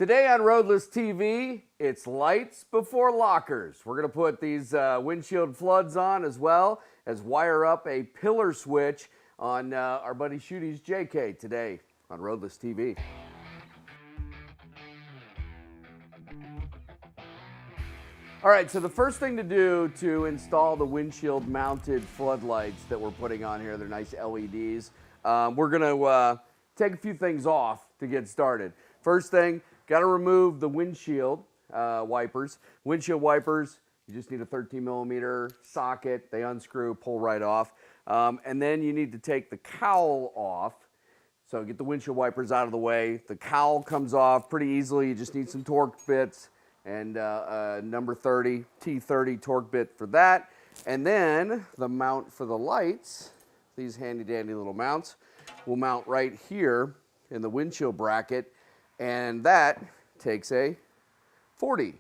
Today on Roadless TV, it's lights before lockers. We're going to put these windshield floods on as well as wire up a pillar switch on our buddy Shooty's JK today on Roadless TV. All right, so the first thing to do to install the windshield mounted floodlights that we're putting on here, they're nice LEDs. We're going to take a few things off to get started. First thing, got to remove the windshield wipers. Windshield wipers, you just need a 13 millimeter socket. They unscrew, pull right off. And then you need to take the cowl off. So get the windshield wipers out of the way. The cowl comes off pretty easily. You just need some Tork bits and number 30, T30 Tork bit for that. And then the mount for the lights, these handy dandy little mounts, will mount right here in the windshield bracket. And that takes a 40,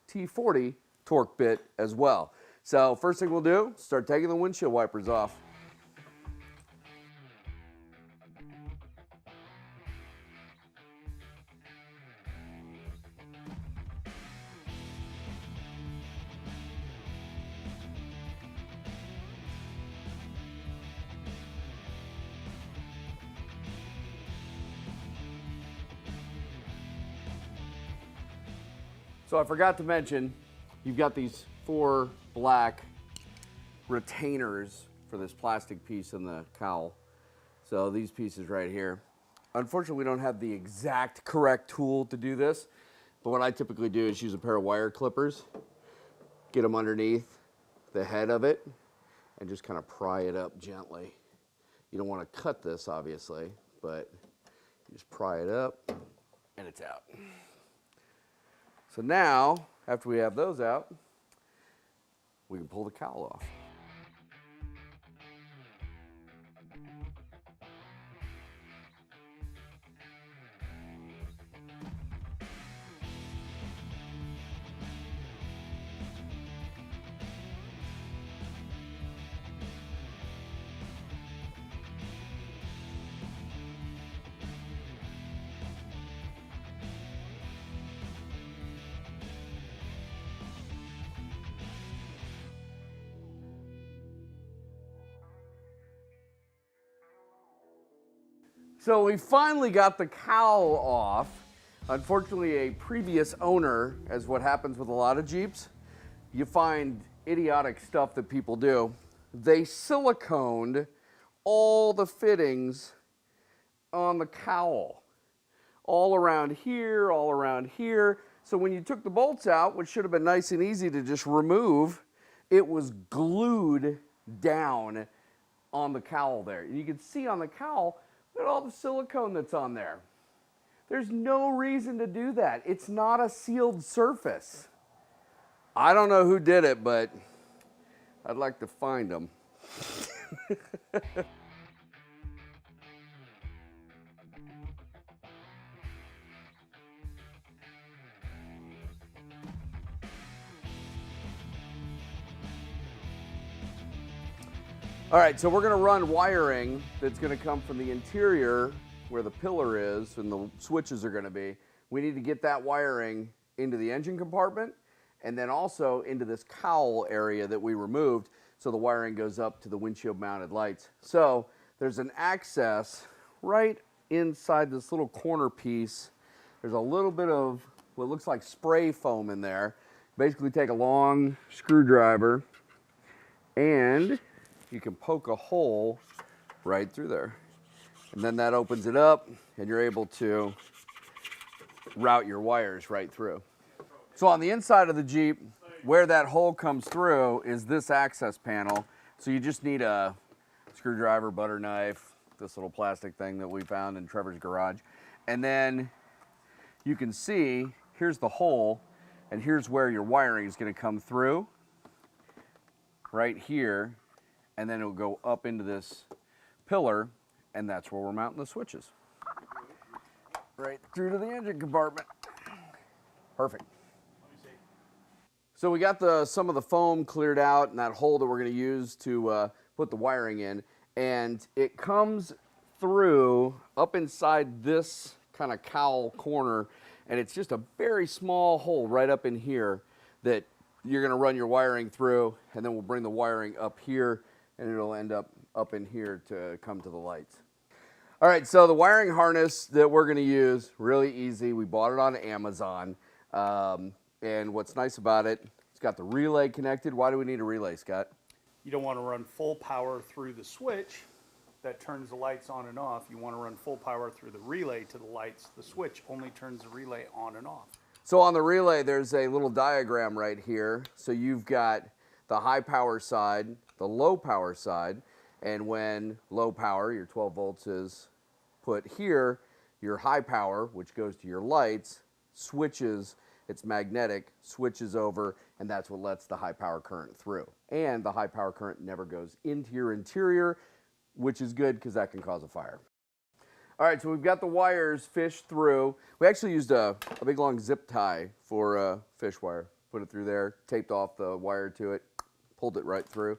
T40 Tork bit as well. So first thing we'll do, start taking the windshield wipers off. So I forgot to mention, you've got these 4 black retainers for this plastic piece in the cowl. So these pieces right here. Unfortunately, we don't have the exact correct tool to do this, but what I typically do is use a pair of wire clippers, get them underneath the head of it, and just kind of pry it up gently. You don't want to cut this, obviously, but you just pry it up, and it's out. So now, after we have those out, we can pull the cowl off. So we finally got the cowl off. Unfortunately, a previous owner, as what happens with a lot of Jeeps, you find idiotic stuff that people do. They siliconed all the fittings on the cowl. All around here, all around here. So when you took the bolts out, which should have been nice and easy to just remove, it was glued down on the cowl there. You can see on the cowl, look at all the silicone that's on there. There's no reason to do that. It's not a sealed surface. I don't know who did it, but I'd like to find them. All right, so we're going to run wiring that's going to come from the interior where the pillar is and the switches are going to be. We need to get that wiring into the engine compartment and then also into this cowl area that we removed so the wiring goes up to the windshield mounted lights. So there's an access right inside this little corner piece. There's a little bit of what looks like spray foam in there. Basically take a long screwdriver and you can poke a hole right through there. And then that opens it up and you're able to route your wires right through. So on the inside of the Jeep, where that hole comes through is this access panel. So you just need a screwdriver, butter knife, this little plastic thing that we found in Trevor's garage. And then you can see, here's the hole and here's where your wiring is going to come through, right here. And then it'll go up into this pillar, and that's where we're mounting the switches. Right through to the engine compartment. Perfect. So we got some of the foam cleared out and that hole that we're going to use to put the wiring in. And it comes through up inside this kind of cowl corner And it's just a very small hole right up in here that you're going to run your wiring through, and then we'll bring the wiring up here, and it'll end up in here to come to the lights. All right, so the wiring harness that we're going to use, really easy. We bought it on Amazon. And what's nice about it, it's got the relay connected. Why do we need a relay, Scott? You don't want to run full power through the switch that turns the lights on and off. You want to run full power through the relay to the lights. The switch only turns the relay on and off. So on the relay, there's a little diagram right here. So you've got the high power side, the low power side, and when low power, your 12 volts is put here, your high power, which goes to your lights, switches, it's magnetic, switches over, and that's what lets the high power current through. And the high power current never goes into your interior, which is good because that can cause a fire. All right, so we've got the wires fished through. We actually used a big long zip tie for fish wire. Put it through there, taped off the wire to it, pulled it right through.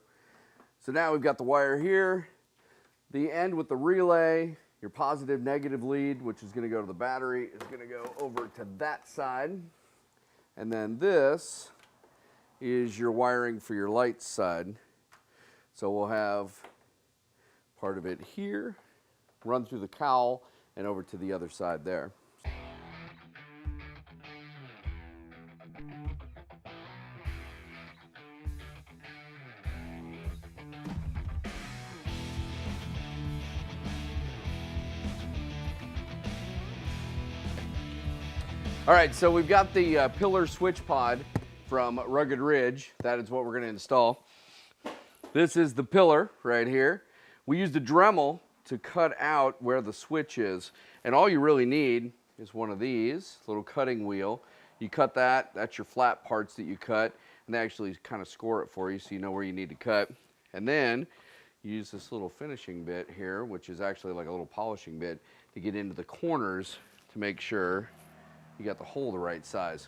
So now we've got the wire here. The end with the relay, your positive negative lead, which is going to go to the battery, is going to go over to that side. And then this is your wiring for your lights side. So we'll have part of it here, run through the cowl, and over to the other side there. All right, so we've got the pillar switch pod from Rugged Ridge. That is what we're going to install. This is the pillar right here. We used a Dremel to cut out where the switch is. And all you really need is one of these, little cutting wheel. You cut that, that's your flat parts that you cut, and they actually kind of score it for you so you know where you need to cut. And then you use this little finishing bit here, which is actually like a little polishing bit, to get into the corners to make sure you got the hole the right size.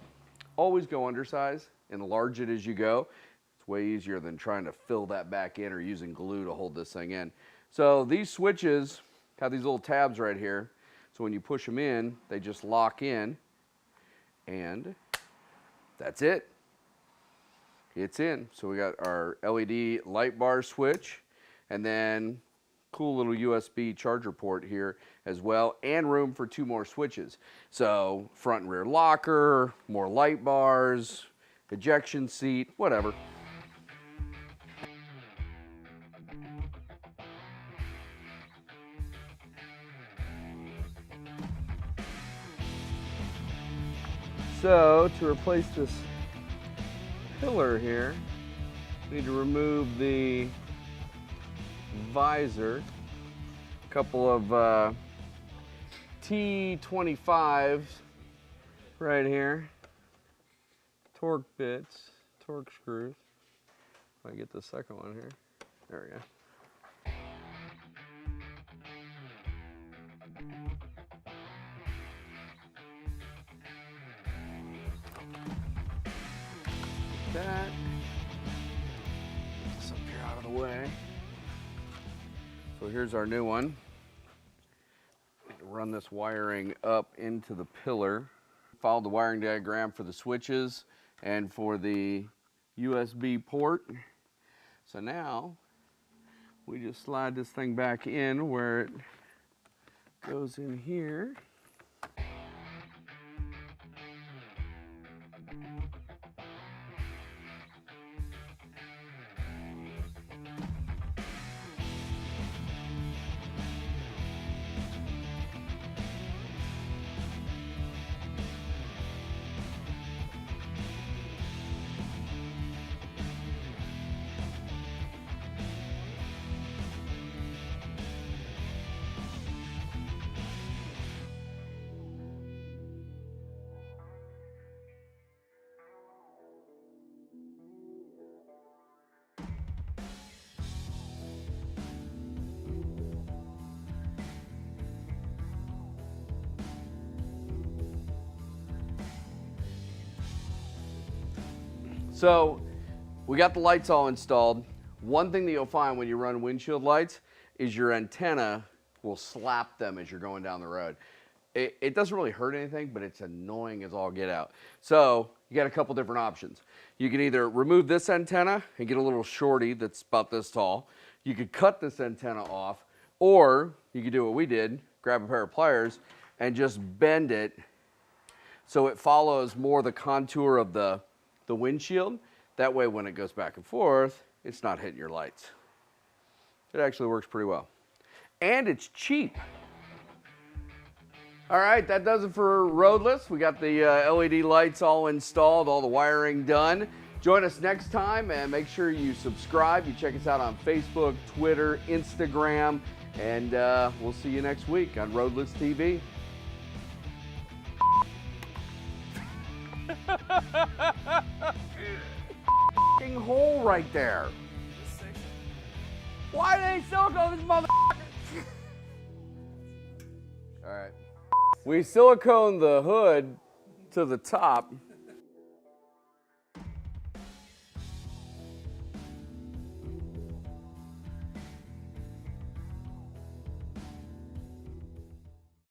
Always go undersize, enlarge it as you go. It's way easier than trying to fill that back in or using glue to hold this thing in. So these switches have these little tabs right here. So when you push them in, they just lock in, and that's it. It's in. So we got our LED light bar switch, and then cool little USB charger port here as well, and room for 2 more switches. So front and rear locker, more light bars, ejection seat, whatever. So to replace this pillar here, we need to remove the visor, a couple of T25s right here, Tork bits, Tork screws. If I get the second one here, there we go. That. Get this up here out of the way. So here's our new one. Run this wiring up into the pillar. Follow the wiring diagram for the switches and for the USB port. So now we just slide this thing back in where it goes in here. So we got the lights all installed. One thing that you'll find when you run windshield lights is your antenna will slap them as you're going down the road. It doesn't really hurt anything, but it's annoying as all get out. So you got a couple different options. You can either remove this antenna and get a little shorty that's about this tall. You could cut this antenna off, or you could do what we did, grab a pair of pliers and just bend it so it follows more the contour of the windshield. That way when it goes back and forth, it's not hitting your lights. It actually works pretty well. And it's cheap. All right, that does it for Roadless. We got the LED lights all installed, all the wiring done. Join us next time and make sure you subscribe. You check us out on Facebook, Twitter, Instagram, and we'll see you next week on Roadless TV. Hole right there. Why do they silicone this mother? All right. We silicone the hood to the top.